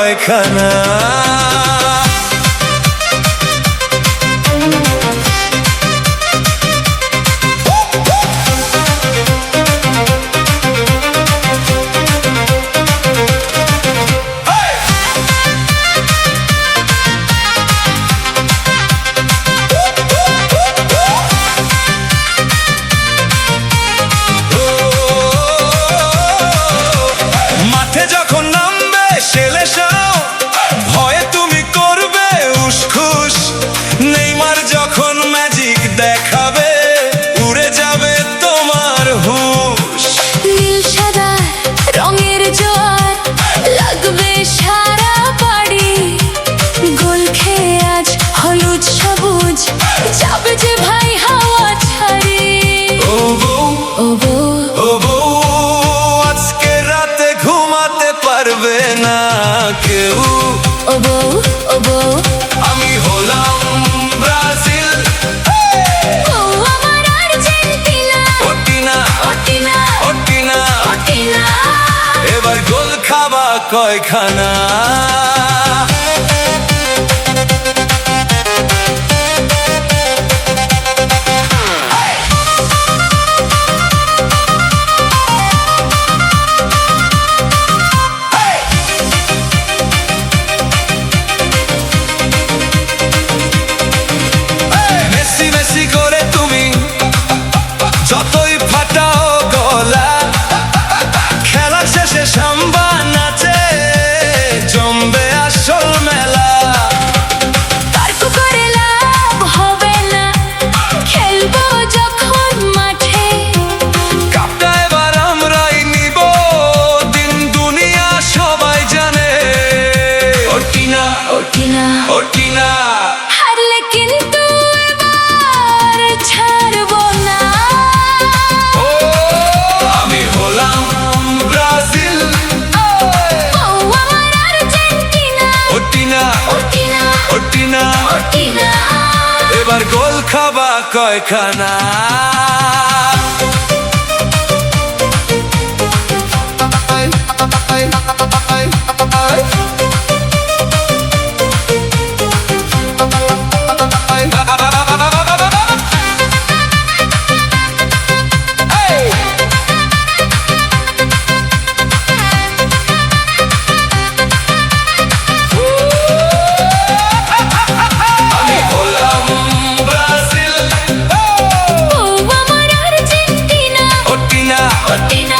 কয়খানা। ভয়ে তুমি করবে উসখুস, নেইমার যখন ম্যাজিক দেখাবে উড়ে যাবে তোমার হুশ। নীল সাদা রঙের জোয়ার লাগবে সারা বাড়ি, গোল খেয়ে আজ হলুদ সবুজ যাবে যে ভাই হাওয়া ছাড়ি। ও বউ, ও বউ, ও বউ, আজকে রাতে ঘুমাতে পারবে না কেউ। ও বউ, ও বউ, আমি হলাম ব্রাজিল, ও আমার আর্জেন্টিনা। ওটিনা, ওটিনা, ওটিনা, ওটিনা, এবার গোল খাবা কয়খানা। ওটিনা, হারলে কিন্তু এবার ছাড়বো না। ও আমি হলাম ব্রাজিল, ও আমার আর্জেন্টিনা। ওটিনা, ওটিনা, ওটিনা, ওটিনা, এবার গোল খাবা কয়খানা। ওটিনা,